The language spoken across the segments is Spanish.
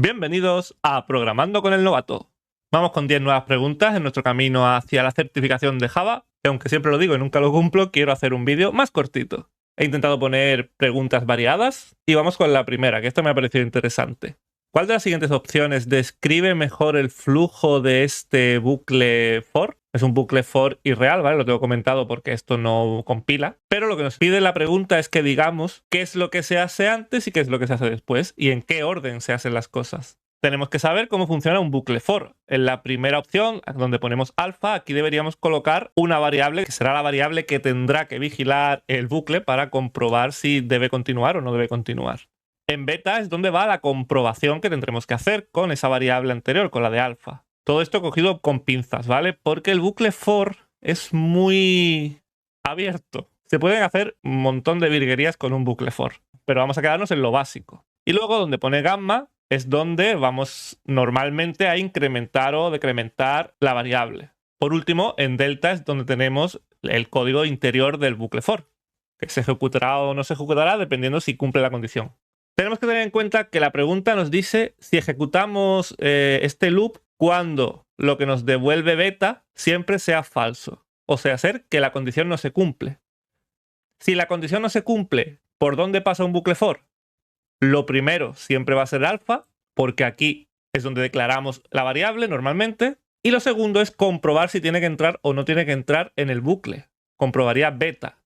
Bienvenidos a Programando con el Novato. Vamos con 10 nuevas preguntas en nuestro camino hacia la certificación de Java, que aunque siempre lo digo y nunca lo cumplo, quiero hacer un vídeo más cortito. He intentado poner preguntas variadas y vamos con la primera, que esto me ha parecido interesante. ¿Cuál de las siguientes opciones describe mejor el flujo de este bucle for? Es un bucle for irreal, ¿vale? Lo tengo comentado porque esto no compila. Pero lo que nos pide la pregunta es que digamos qué es lo que se hace antes y qué es lo que se hace después y en qué orden se hacen las cosas. Tenemos que saber cómo funciona un bucle for. En la primera opción, donde ponemos alfa, aquí deberíamos colocar una variable que será la variable que tendrá que vigilar el bucle para comprobar si debe continuar o no debe continuar. En beta es donde va la comprobación que tendremos que hacer con esa variable anterior, con la de alfa. Todo esto cogido con pinzas, ¿vale? Porque el bucle for es muy abierto. Se pueden hacer un montón de virguerías con un bucle for, pero vamos a quedarnos en lo básico. Y luego donde pone gamma es donde vamos normalmente a incrementar o decrementar la variable. Por último, en delta es donde tenemos el código interior del bucle for, que se ejecutará o no se ejecutará dependiendo si cumple la condición. Tenemos que tener en cuenta que la pregunta nos dice si ejecutamos este loop cuando lo que nos devuelve beta siempre sea falso. O sea, hacer que la condición no se cumple. Si la condición no se cumple, ¿por dónde pasa un bucle for? Lo primero siempre va a ser alfa, porque aquí es donde declaramos la variable normalmente. Y lo segundo es comprobar si tiene que entrar o no tiene que entrar en el bucle. Comprobaría beta.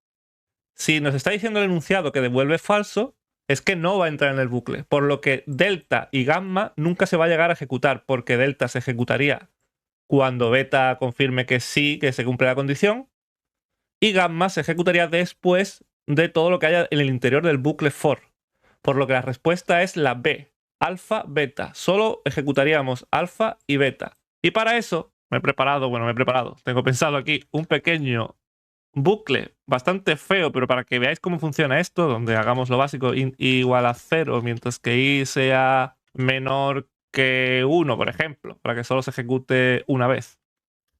Si nos está diciendo el enunciado que devuelve falso, es que no va a entrar en el bucle, por lo que delta y gamma nunca se va a llegar a ejecutar, porque delta se ejecutaría cuando beta confirme que sí, que se cumple la condición, y gamma se ejecutaría después de todo lo que haya en el interior del bucle for, por lo que la respuesta es la B, alfa, beta. Solo ejecutaríamos alfa y beta. Y para eso me he preparado, tengo pensado aquí un pequeño bucle bastante feo, pero para que veáis cómo funciona esto, donde hagamos lo básico igual a 0, mientras que i sea menor que 1, por ejemplo, para que solo se ejecute una vez.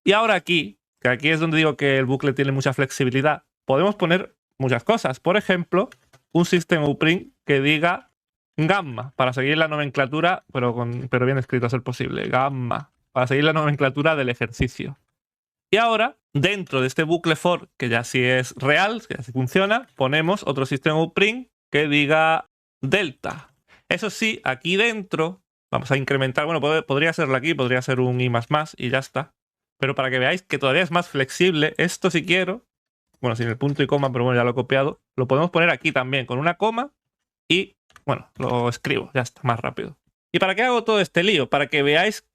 Y ahora aquí, que aquí es donde digo que el bucle tiene mucha flexibilidad, podemos poner muchas cosas. Por ejemplo, un system_out_print que diga gamma, para seguir la nomenclatura, pero bien escrito a ser posible, gamma, para seguir la nomenclatura del ejercicio. Y ahora, dentro de este bucle for, que ya sí es real, que ya sí funciona, ponemos otro system_out_print que diga delta. Eso sí, aquí dentro vamos a incrementar, bueno, podría serlo aquí, podría ser un i++ y ya está. Pero para que veáis que todavía es más flexible, esto si quiero, bueno, sin el punto y coma, pero bueno, ya lo he copiado, lo podemos poner aquí también con una coma y, bueno, lo escribo, ya está, más rápido. ¿Y para qué hago todo este lío? Para que veáis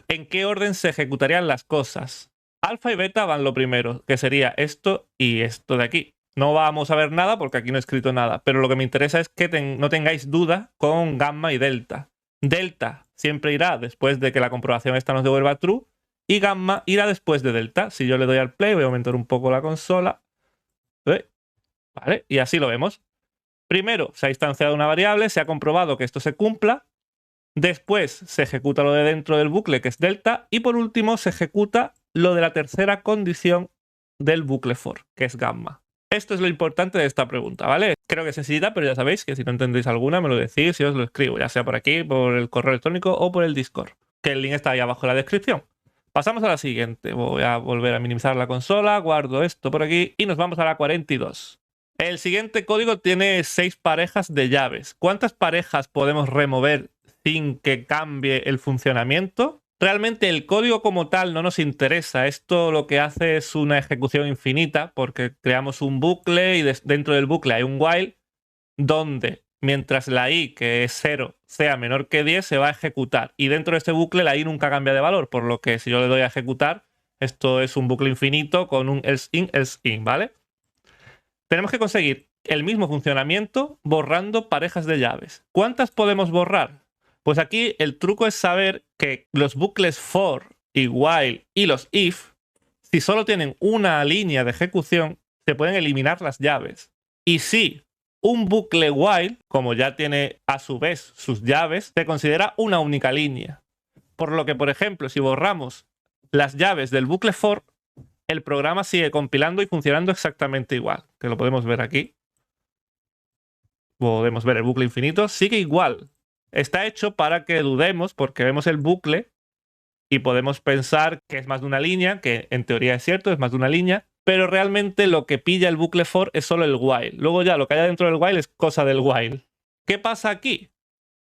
en qué orden se ejecutarían las cosas. Alfa y beta van lo primero, que sería esto y esto de aquí. No vamos a ver nada porque aquí no he escrito nada, pero lo que me interesa es que no tengáis duda con gamma y delta. Delta siempre irá después de que la comprobación esta nos devuelva true y gamma irá después de delta. Si yo le doy al play, voy a aumentar un poco la consola. ¿Vale? Y así lo vemos. Primero se ha instanciado una variable, se ha comprobado que esto se cumpla. Después se ejecuta lo de dentro del bucle, que es delta. Y por último se ejecuta lo de la tercera condición del bucle for, que es gamma. Esto es lo importante de esta pregunta, ¿vale? Creo que es sencillita, pero ya sabéis que si no entendéis alguna me lo decís y os lo escribo, ya sea por aquí, por el correo electrónico o por el Discord, que el link está ahí abajo en la descripción. Pasamos a la siguiente. Voy a volver a minimizar la consola, guardo esto por aquí y nos vamos a la 42. El siguiente código tiene 6 parejas de llaves. ¿Cuántas parejas podemos remover sin que cambie el funcionamiento? Realmente el código como tal no nos interesa. Esto lo que hace es una ejecución infinita porque creamos un bucle y dentro del bucle hay un while donde mientras la i, que es 0, sea menor que 10, se va a ejecutar. Y dentro de este bucle la i nunca cambia de valor, por lo que si yo le doy a ejecutar, esto es un bucle infinito con un else in, ¿vale? Tenemos que conseguir el mismo funcionamiento borrando parejas de llaves. ¿Cuántas podemos borrar? Pues aquí el truco es saber que los bucles for y while y los if, si solo tienen una línea de ejecución, se pueden eliminar las llaves. Y si un bucle while, como ya tiene a su vez sus llaves, se considera una única línea. Por lo que, por ejemplo, si borramos las llaves del bucle for, el programa sigue compilando y funcionando exactamente igual, que lo podemos ver aquí. Podemos ver el bucle infinito, sigue igual. Está hecho para que dudemos porque vemos el bucle y podemos pensar que es más de una línea, que en teoría es cierto, es más de una línea, pero realmente lo que pilla el bucle for es solo el while. Luego ya lo que haya dentro del while es cosa del while. ¿Qué pasa aquí?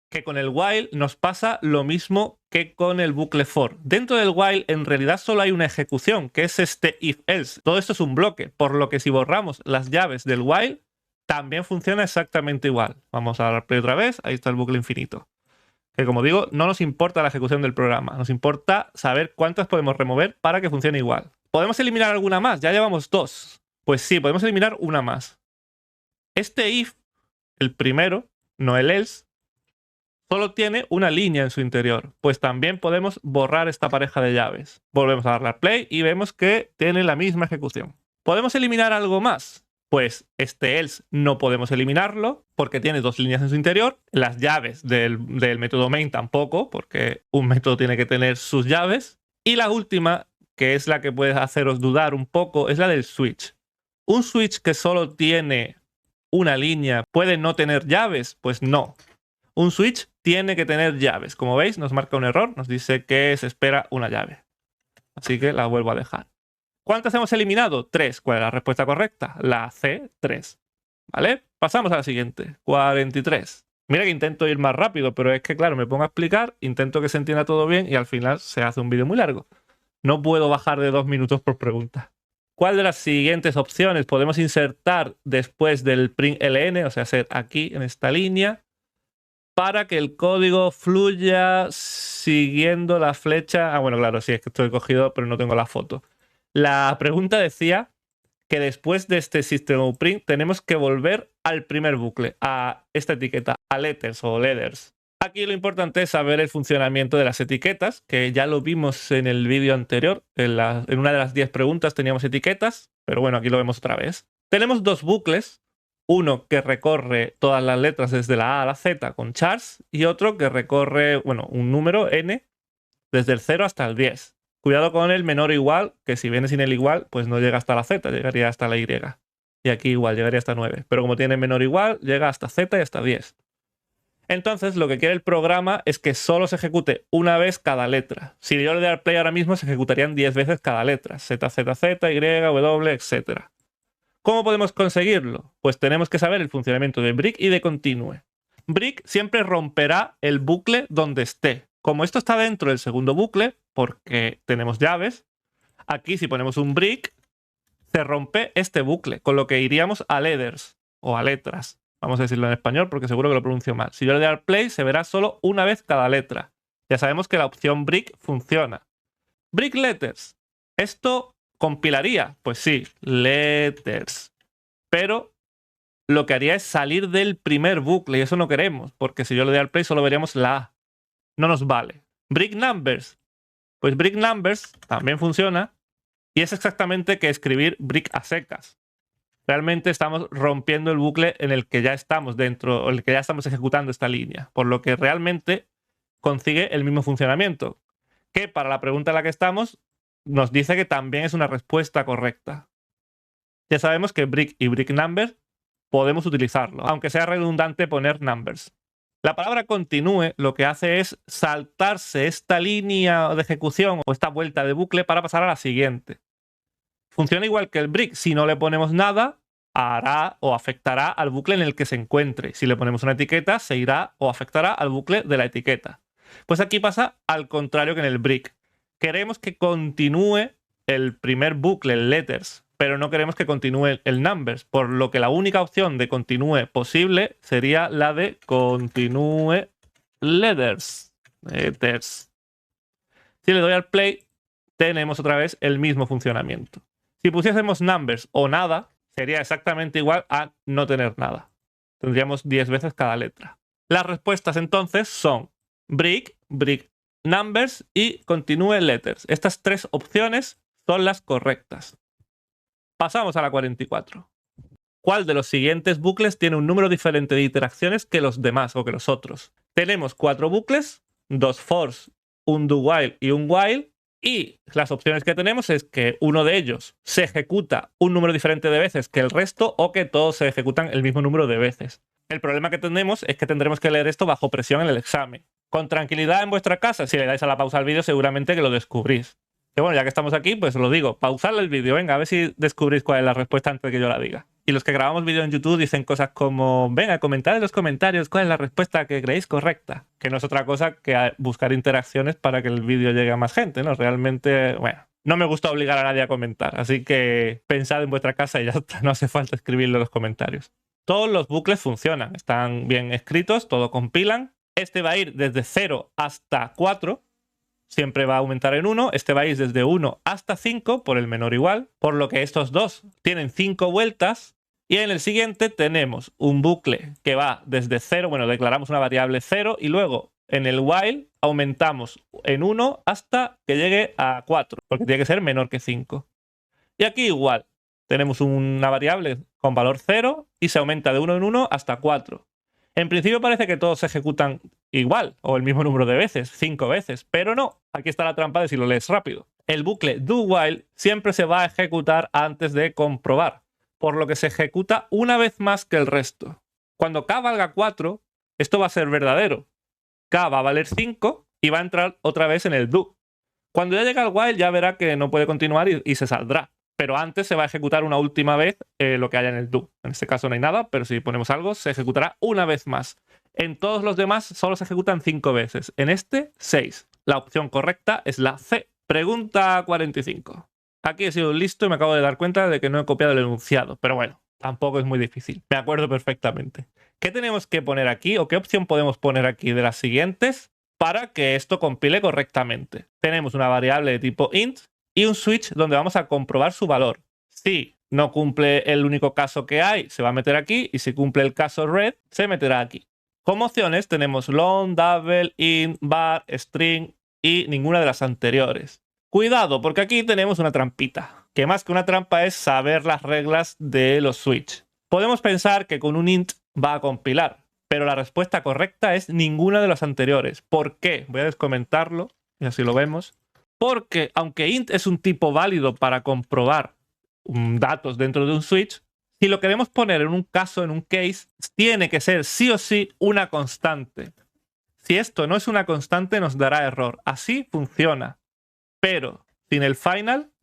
Que con el while nos pasa lo mismo que con el bucle for. Dentro del while en realidad solo hay una ejecución, que es este if-else. Todo esto es un bloque, por lo que si borramos las llaves del while, también funciona exactamente igual. Vamos a dar play otra vez, ahí está el bucle infinito. Que como digo, no nos importa la ejecución del programa, nos importa saber cuántas podemos remover para que funcione igual. ¿Podemos eliminar alguna más? Ya llevamos 2. Pues sí, podemos eliminar una más. Este if, el primero, no el else, solo tiene una línea en su interior. Pues también podemos borrar esta pareja de llaves. Volvemos a darle a play y vemos que tiene la misma ejecución. ¿Podemos eliminar algo más? Pues este else no podemos eliminarlo porque tiene 2 líneas en su interior. Las llaves del método main tampoco, porque un método tiene que tener sus llaves. Y la última, que es la que puede haceros dudar un poco, es la del switch. ¿Un switch que solo tiene una línea puede no tener llaves? Pues no. Un switch tiene que tener llaves. Como veis, nos marca un error, nos dice que se espera una llave. Así que la vuelvo a dejar. ¿Cuántas hemos eliminado? 3. ¿Cuál es la respuesta correcta? La C, 3. ¿Vale? Pasamos a la siguiente. 43. Mira que intento ir más rápido, pero es que, claro, me pongo a explicar, intento que se entienda todo bien y al final se hace un vídeo muy largo. No puedo bajar de 2 minutos por pregunta. ¿Cuál de las siguientes opciones podemos insertar después del println, o sea, hacer aquí en esta línea, para que el código fluya siguiendo la flecha? Ah, bueno, claro, sí, es que estoy cogido, pero no tengo la foto. La pregunta decía que después de este system.out.print tenemos que volver al primer bucle, a esta etiqueta, a letters o letters. Aquí lo importante es saber el funcionamiento de las etiquetas, que ya lo vimos en el vídeo anterior. En una de las 10 preguntas teníamos etiquetas, pero bueno, aquí lo vemos otra vez. Tenemos 2 bucles, uno que recorre todas las letras desde la A a la Z con chars y otro que recorre, bueno, un número n desde el 0 hasta el 10. Cuidado con el menor o igual, que si viene sin el igual, pues no llega hasta la Z, llegaría hasta la Y. Y aquí igual, llegaría hasta 9. Pero como tiene menor o igual, llega hasta Z y hasta 10. Entonces, lo que quiere el programa es que solo se ejecute una vez cada letra. Si yo le doy al play ahora mismo, se ejecutarían 10 veces cada letra. Z, Z, Z, Y, W, etc. ¿Cómo podemos conseguirlo? Pues tenemos que saber el funcionamiento de break y de continue. Break siempre romperá el bucle donde esté. Como esto está dentro del segundo bucle, porque tenemos llaves, aquí si ponemos un break, se rompe este bucle, con lo que iríamos a letters o a letras. Vamos a decirlo en español porque seguro que lo pronuncio mal. Si yo le doy al play, se verá solo una vez cada letra. Ya sabemos que la opción break funciona. Break letters. ¿Esto compilaría? Pues sí, letters. Pero lo que haría es salir del primer bucle y eso no queremos, porque si yo le doy al play solo veríamos la A. No nos vale. Break numbers. Pues break numbers también funciona y es exactamente que escribir break a secas. Realmente estamos rompiendo el bucle en el que ya estamos dentro, o en el que ya estamos ejecutando esta línea, por lo que realmente consigue el mismo funcionamiento, que para la pregunta en la que estamos nos dice que también es una respuesta correcta. Ya sabemos que break y break numbers podemos utilizarlo, aunque sea redundante poner numbers. La palabra continue lo que hace es saltarse esta línea de ejecución o esta vuelta de bucle para pasar a la siguiente. Funciona igual que el break. Si no le ponemos nada, hará o afectará al bucle en el que se encuentre. Si le ponemos una etiqueta, se irá o afectará al bucle de la etiqueta. Pues aquí pasa al contrario que en el break. Queremos que continúe el primer bucle, el letters, pero no queremos que continúe el numbers, por lo que la única opción de continúe posible sería la de continúe letters. Si le doy al play, tenemos otra vez el mismo funcionamiento. Si pusiésemos numbers o nada, sería exactamente igual a no tener nada. Tendríamos 10 veces cada letra. Las respuestas entonces son break, break numbers y continue letters. Estas 3 opciones son las correctas. Pasamos a la 44. ¿Cuál de los siguientes bucles tiene un número diferente de iteraciones que los demás o que los otros? Tenemos 4 bucles, 2 fors, un do while y un while. Y las opciones que tenemos es que uno de ellos se ejecuta un número diferente de veces que el resto o que todos se ejecutan el mismo número de veces. El problema que tenemos es que tendremos que leer esto bajo presión en el examen. Con tranquilidad en vuestra casa, si le dais a la pausa al vídeo, seguramente que lo descubrís. Que bueno, ya que estamos aquí, pues os lo digo, pausad el vídeo, venga, a ver si descubrís cuál es la respuesta antes de que yo la diga. Y los que grabamos vídeo en YouTube dicen cosas como, venga, comentad en los comentarios cuál es la respuesta que creéis correcta. Que no es otra cosa que buscar interacciones para que el vídeo llegue a más gente, ¿no? Realmente, bueno, no me gusta obligar a nadie a comentar, así que pensad en vuestra casa y ya está, no hace falta escribirlo en los comentarios. Todos los bucles funcionan, están bien escritos, todo compilan. Este va a ir desde 0 hasta 4. Siempre va a aumentar en 1, este va a ir desde 1 hasta 5 por el menor igual, por lo que estos dos tienen 5 vueltas y en el siguiente tenemos un bucle que va desde 0, bueno, declaramos una variable 0 y luego en el while aumentamos en 1 hasta que llegue a 4, porque tiene que ser menor que 5. Y aquí igual, tenemos una variable con valor 0 y se aumenta de 1 en 1 hasta 4. En principio parece que todos se ejecutan igual, o el mismo número de veces, 5 veces, pero no. Aquí está la trampa de si lo lees rápido. El bucle do while siempre se va a ejecutar antes de comprobar, por lo que se ejecuta una vez más que el resto. Cuando k valga 4, esto va a ser verdadero. K va a valer 5 y va a entrar otra vez en el do. Cuando ya llega al while ya verá que no puede continuar y se saldrá. Pero antes se va a ejecutar una última vez lo que haya en el do. En este caso no hay nada, pero si ponemos algo, se ejecutará una vez más. En todos los demás solo se ejecutan 5 veces. En este, 6. La opción correcta es la C. Pregunta 45. Aquí he sido listo y me acabo de dar cuenta de que no he copiado el enunciado. Pero bueno, tampoco es muy difícil. Me acuerdo perfectamente. ¿Qué tenemos que poner aquí o qué opción podemos poner aquí de las siguientes para que esto compile correctamente? Tenemos una variable de tipo int y un switch donde vamos a comprobar su valor. Si no cumple el único caso que hay, se va a meter aquí, y si cumple el caso red, se meterá aquí. Como opciones tenemos long, double, int, var, string y ninguna de las anteriores. Cuidado, porque aquí tenemos una trampita, que más que una trampa es saber las reglas de los switch. Podemos pensar que con un int va a compilar, pero la respuesta correcta es ninguna de las anteriores. ¿Por qué? Voy a descomentarlo y así lo vemos. Porque aunque int es un tipo válido para comprobar datos dentro de un switch, si lo queremos poner en un caso, en un case, tiene que ser sí o sí una constante. Si esto no es una constante, nos dará error. Así funciona. Pero sin el final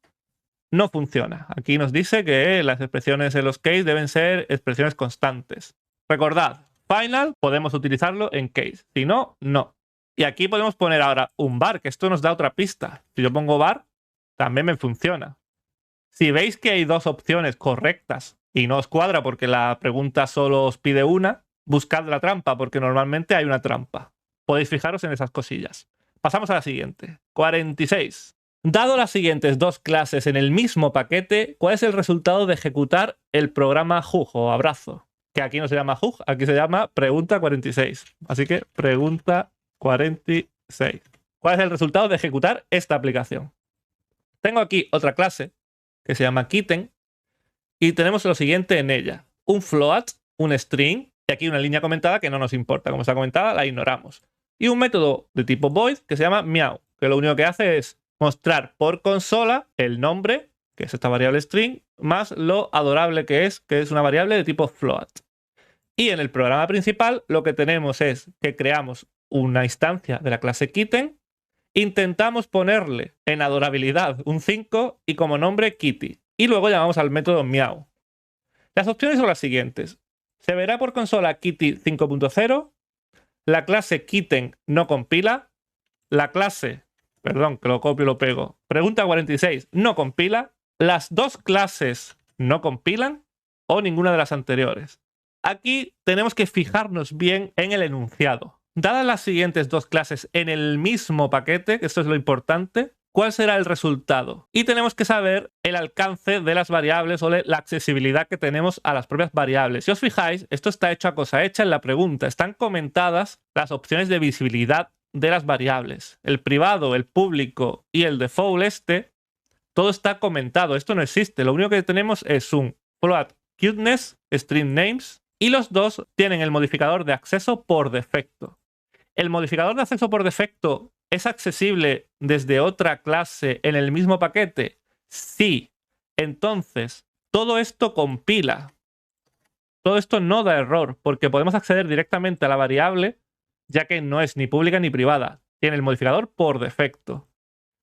no funciona. Aquí nos dice que las expresiones en los case deben ser expresiones constantes. Recordad, final podemos utilizarlo en case. Si no, no. Y aquí podemos poner ahora un var, que esto nos da otra pista. Si yo pongo var, también me funciona. Si veis que hay dos opciones correctas y no os cuadra porque la pregunta solo os pide una, buscad la trampa porque normalmente hay una trampa. Podéis fijaros en esas cosillas. Pasamos a la siguiente. 46. Dado las siguientes dos clases en el mismo paquete, ¿cuál es el resultado de ejecutar el programa Hug o abrazo? Que aquí no se llama Hug, aquí se llama pregunta 46. Así que pregunta 46. ¿Cuál es el resultado de ejecutar esta aplicación? Tengo aquí otra clase que se llama Kitten y tenemos lo siguiente en ella. Un float, un string y aquí una línea comentada que no nos importa. Como está comentada, la ignoramos. Y un método de tipo void que se llama meow, que lo único que hace es mostrar por consola el nombre, que es esta variable string, más lo adorable que es una variable de tipo float. Y en el programa principal lo que tenemos es que creamos una instancia de la clase Kitten, intentamos ponerle en adorabilidad un 5 y como nombre Kitty. Y luego llamamos al método meow. Las opciones son las siguientes. Se verá por consola Kitty 5.0, la clase Kitten no compila, la clase, perdón, que lo copio y lo pego, pregunta 46 no compila, las dos clases no compilan o ninguna de las anteriores. Aquí tenemos que fijarnos bien en el enunciado. Dadas las siguientes dos clases en el mismo paquete, que esto es lo importante, ¿cuál será el resultado? Y tenemos que saber el alcance de las variables o la accesibilidad que tenemos a las propias variables. Si os fijáis, esto está hecho a cosa hecha en la pregunta. Están comentadas las opciones de visibilidad de las variables. El privado, el público y el default todo está comentado. Esto no existe. Lo único que tenemos es un float cuteness, string names, y los dos tienen el modificador de acceso por defecto. El modificador de acceso por defecto ¿es accesible desde otra clase en el mismo paquete? Sí. Entonces, todo esto compila. todo esto no da error, porque podemos acceder directamente a la variable, ya que no es ni pública ni privada. Tiene el modificador por defecto.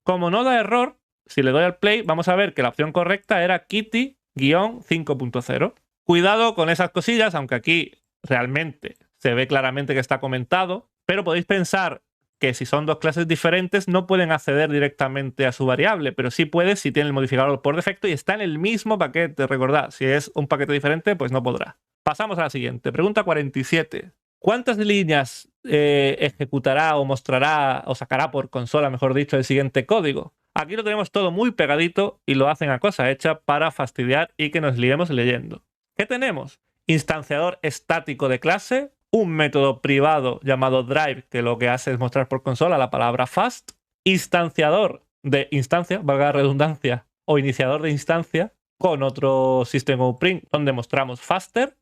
Como no da error, si le doy al play, vamos a ver que la opción correcta era Kitty-5.0. Cuidado con esas cosillas, aunque aquí realmente se ve claramente que está comentado, pero podéis pensar que si son dos clases diferentes no pueden acceder directamente a su variable, pero sí puede si tiene el modificador por defecto y está en el mismo paquete. Recordad, si es un paquete diferente, pues no podrá. Pasamos a la siguiente. Pregunta 47. ¿Cuántas líneas ejecutará o mostrará o sacará por consola, mejor dicho, el siguiente código? Aquí lo tenemos todo muy pegadito y lo hacen a cosa hecha para fastidiar y que nos liemos leyendo. ¿Qué tenemos? Instanciador estático de clase, un método privado llamado drive, que lo que hace es mostrar por consola la palabra fast, instanciador de instancia, valga la redundancia, o iniciador de instancia, con otro system.out.print donde mostramos faster,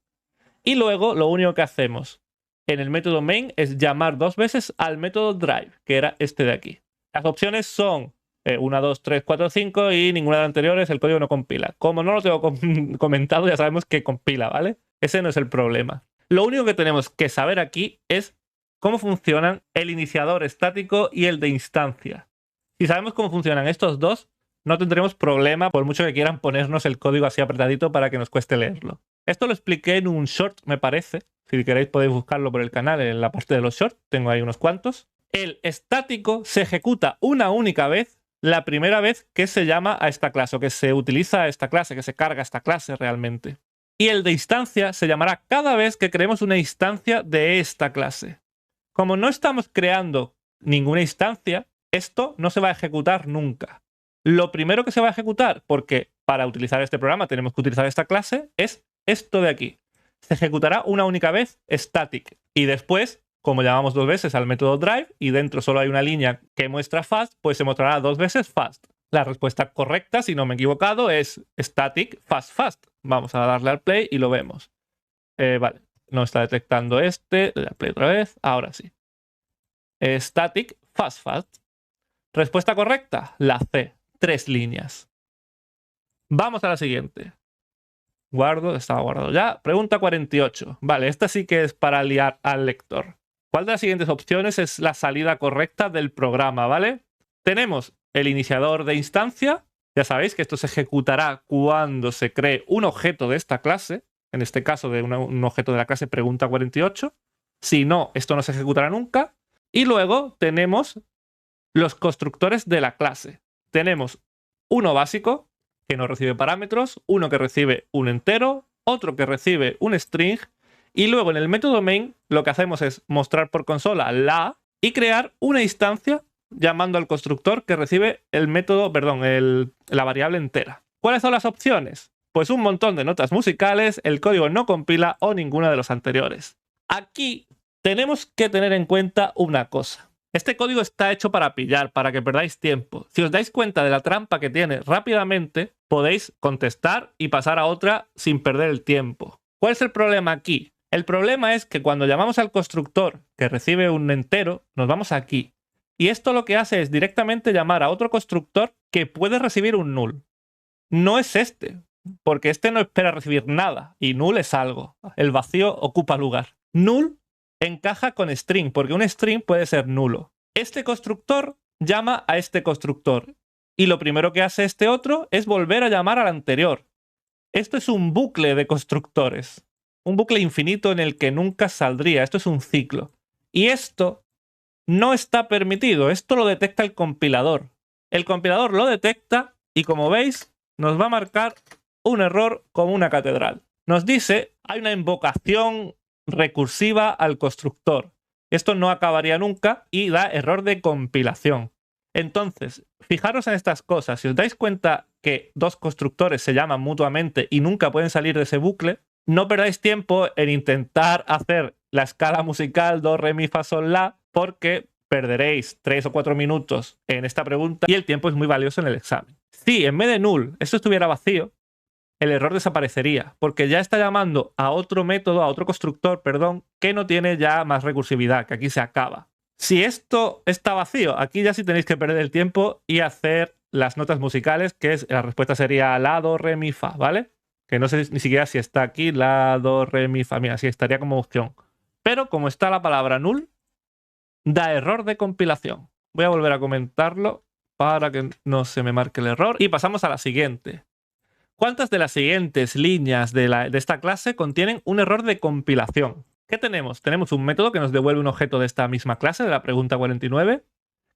y luego lo único que hacemos en el método main es llamar 2 veces al método drive, que era este de aquí. Las opciones son 1, 2, 3, 4, 5 y ninguna de las anteriores el código no compila. Como no lo tengo comentado, ya sabemos que compila, ¿vale? Ese no es el problema. Lo único que tenemos que saber aquí es cómo funcionan el iniciador estático y el de instancia. Si sabemos cómo funcionan estos dos, no tendremos problema por mucho que quieran ponernos el código así apretadito para que nos cueste leerlo. Esto lo expliqué en un short, me parece. Si queréis podéis buscarlo por el canal en la parte de los shorts. Tengo ahí unos cuantos. El estático se ejecuta una única vez, la primera vez que se llama a esta clase, o que se utiliza a esta clase, que se carga esta clase realmente. Y el de instancia se llamará cada vez que creemos una instancia de esta clase. Como no estamos creando ninguna instancia, esto no se va a ejecutar nunca. Lo primero que se va a ejecutar, porque para utilizar este programa tenemos que utilizar esta clase, es esto de aquí. Se ejecutará una única vez static. Y después, como llamamos 2 veces al método drive y dentro solo hay una línea que muestra fast, pues se mostrará 2 veces fast. La respuesta correcta, si no me he equivocado, es static fast fast. Vamos a darle al play y lo vemos. Vale, no está detectando este. Le doy al play otra vez. Ahora sí. Static fast fast. Respuesta correcta, la C. 3 líneas. Vamos a la siguiente. Guardo, estaba guardado ya. Pregunta 48. Vale, esta sí que es para liar al lector. ¿Cuál de las siguientes opciones es la salida correcta del programa? ¿Vale? Tenemos el iniciador de instancia. Ya sabéis que esto se ejecutará cuando se cree un objeto de esta clase. En este caso, de un objeto de la clase pregunta 48. Si no, esto no se ejecutará nunca. Y luego tenemos los constructores de la clase. Tenemos uno básico, que no recibe parámetros, uno que recibe un entero, otro que recibe un string, y luego en el método main lo que hacemos es mostrar por consola la y crear una instancia llamando al constructor que recibe el método, perdón, la variable entera. ¿Cuáles son las opciones? Pues un montón de notas musicales, el código no compila o ninguna de los anteriores. Aquí tenemos que tener en cuenta una cosa. Este código está hecho para pillar, para que perdáis tiempo. Si os dais cuenta de la trampa que tiene rápidamente, podéis contestar y pasar a otra sin perder el tiempo. ¿Cuál es el problema aquí? El problema es que cuando llamamos al constructor que recibe un entero, nos vamos aquí. Y esto lo que hace es directamente llamar a otro constructor que puede recibir un null. No es este, porque este no espera recibir nada y null es algo. El vacío ocupa lugar. Null encaja con string, porque un string puede ser nulo. Este constructor llama a este constructor y lo primero que hace este otro es volver a llamar al anterior. Esto es un bucle de constructores, un bucle infinito en el que nunca saldría. Esto es un ciclo. Y esto no está permitido. Esto lo detecta el compilador. El compilador lo detecta y, como veis, nos va a marcar un error como una catedral. Nos dice, hay una invocación recursiva al constructor. Esto no acabaría nunca y da error de compilación. Entonces, fijaros en estas cosas. Si os dais cuenta que dos constructores se llaman mutuamente y nunca pueden salir de ese bucle, no perdáis tiempo en intentar hacer la escala musical do, re, mi, fa, sol, la, porque perderéis 3 o 4 minutos en esta pregunta y el tiempo es muy valioso en el examen. Si en vez de null esto estuviera vacío, el error desaparecería, porque ya está llamando a otro método, a otro constructor, perdón, que no tiene ya más recursividad, que aquí se acaba. Si esto está vacío, aquí ya sí tenéis que perder el tiempo y hacer las notas musicales, que es, la respuesta sería la, do, re, mi, fa, ¿vale? que no sé ni siquiera si está aquí, la, do, re, mi, fa, mira, sí estaría como opción. Pero como está la palabra null, da error de compilación. Voy a volver a comentarlo para que no se me marque el error. Y pasamos a la siguiente. ¿Cuántas de las siguientes líneas de esta clase contienen un error de compilación? ¿Qué tenemos? Tenemos un método que nos devuelve un objeto de esta misma clase, de la pregunta 49,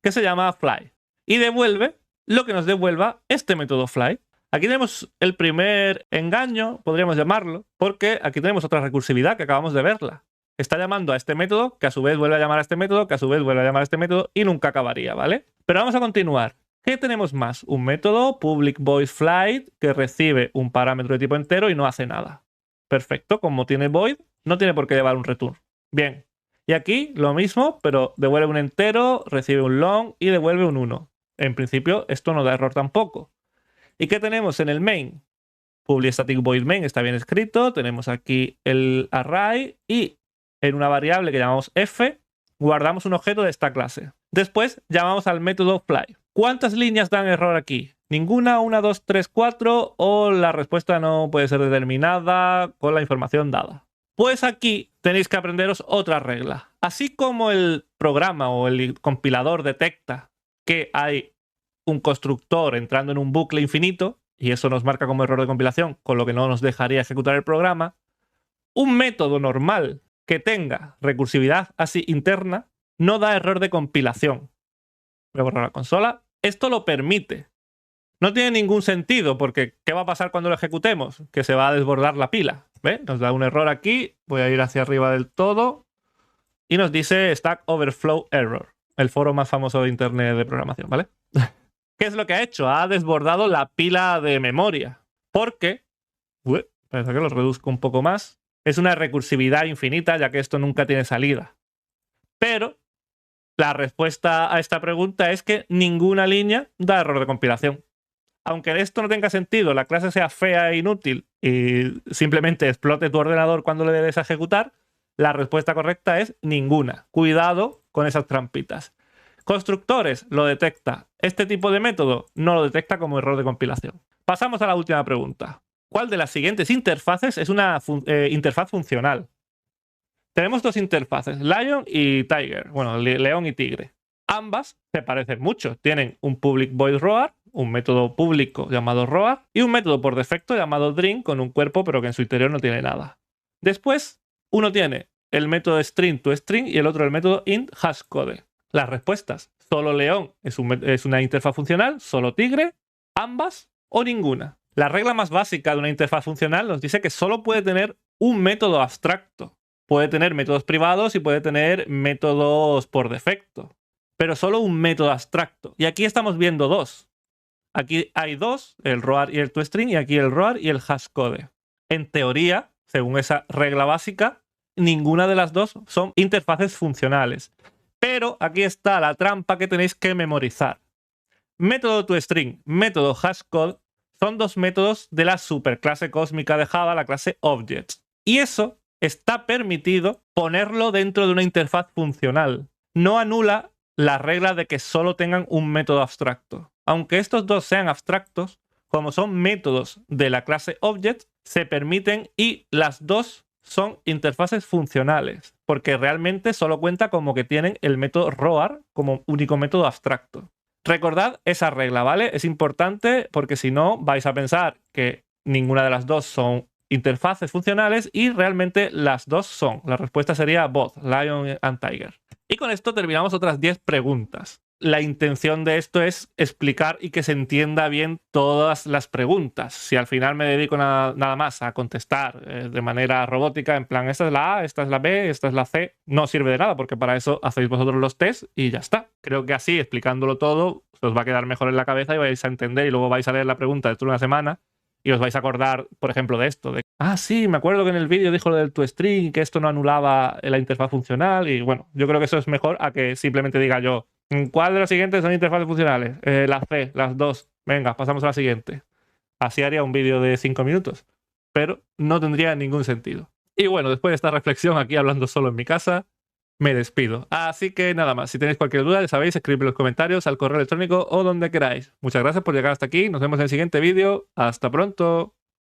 que se llama fly. Y devuelve lo que nos devuelva este método fly. Aquí tenemos el primer engaño, podríamos llamarlo, porque aquí tenemos otra recursividad que acabamos de verla. Está llamando a este método, que a su vez vuelve a llamar a este método, que a su vez vuelve a llamar a este método, y nunca acabaría, ¿vale? Pero vamos a continuar. ¿Qué tenemos más? Un método public void flight que recibe un parámetro de tipo entero y no hace nada. Perfecto, como tiene void, no tiene por qué llevar un return. Bien. Y aquí lo mismo, pero devuelve un entero, recibe un long y devuelve un 1. En principio, esto no da error tampoco. ¿Y qué tenemos en el main? Public static void main está bien escrito. Tenemos aquí el array y en una variable que llamamos f guardamos un objeto de esta clase. Después llamamos al método fly. ¿Cuántas líneas dan error aquí? ¿Ninguna? ¿1, 2, 3, 4? ¿O la respuesta no puede ser determinada con la información dada? Pues aquí tenéis que aprenderos otra regla. Así como el programa o el compilador detecta que hay un constructor entrando en un bucle infinito, y eso nos marca como error de compilación, con lo que no nos dejaría ejecutar el programa, un método normal que tenga recursividad así interna no da error de compilación. Voy a borrar la consola. Esto lo permite. No tiene ningún sentido porque ¿qué va a pasar cuando lo ejecutemos? Que se va a desbordar la pila. ¿Ve? Nos da un error aquí. Voy a ir hacia arriba del todo. Y nos dice Stack Overflow Error. El foro más famoso de internet de programación, ¿vale? ¿Qué es lo que ha hecho? Ha desbordado la pila de memoria. Porque... Parece que lo reduzco un poco más. Es una recursividad infinita, ya que esto nunca tiene salida. Pero la respuesta a esta pregunta es que ninguna línea da error de compilación. Aunque esto no tenga sentido, la clase sea fea e inútil y simplemente explote tu ordenador cuando le debes ejecutar, la respuesta correcta es ninguna. Cuidado con esas trampitas. Constructores lo detecta. Este tipo de método no lo detecta como error de compilación. Pasamos a la última pregunta. ¿Cuál de las siguientes interfaces es una interfaz funcional? Tenemos dos interfaces, Lion y Tiger. Bueno, león y tigre. Ambas se parecen mucho. Tienen un public void roar, un método público llamado roar, y un método por defecto llamado dream con un cuerpo pero que en su interior no tiene nada. Después, uno tiene el método string to string y el otro el método int hashcode. Las respuestas, solo león es una interfaz funcional, solo tigre, ambas o ninguna. La regla más básica de una interfaz funcional nos dice que solo puede tener un método abstracto. Puede tener métodos privados y puede tener métodos por defecto. Pero solo un método abstracto. Y aquí estamos viendo dos. Aquí hay dos, el roar y el toString, y aquí el roar y el hashcode. En teoría, según esa regla básica, ninguna de las dos son interfaces funcionales. Pero aquí está la trampa que tenéis que memorizar. Método toString, método hashcode son dos métodos de la superclase cósmica de Java, la clase Objects. Y eso está permitido ponerlo dentro de una interfaz funcional. No anula la regla de que solo tengan un método abstracto. Aunque estos dos sean abstractos, como son métodos de la clase Object, se permiten y las dos son interfaces funcionales, porque realmente solo cuenta como que tienen el método roar como único método abstracto. Recordad esa regla, ¿vale? Es importante porque si no vais a pensar que ninguna de las dos son interfaces funcionales y realmente las dos son. La respuesta sería both, Lion and Tiger. Y con esto terminamos otras 10 preguntas. La intención de esto es explicar y que se entienda bien todas las preguntas. Si al final me dedico nada más a contestar de manera robótica, en plan, esta es la A, esta es la B, esta es la C, no sirve de nada porque para eso hacéis vosotros los tests y ya está. Creo que así, explicándolo todo, os va a quedar mejor en la cabeza y vais a entender y luego vais a leer la pregunta dentro de una semana y os vais a acordar, por ejemplo, de esto. Sí, me acuerdo que en el vídeo dijo lo del toString y que esto no anulaba la interfaz funcional y bueno, yo creo que eso es mejor a que simplemente diga yo ¿cuál de las siguientes son interfaces funcionales? La C, las dos. Venga, pasamos a la siguiente. Así haría un vídeo de 5 minutos. Pero no tendría ningún sentido. Y bueno, después de esta reflexión aquí hablando solo en mi casa, me despido. Así que nada más. Si tenéis cualquier duda, ya sabéis, escribid en los comentarios, al correo electrónico o donde queráis. Muchas gracias por llegar hasta aquí. Nos vemos en el siguiente vídeo. Hasta pronto.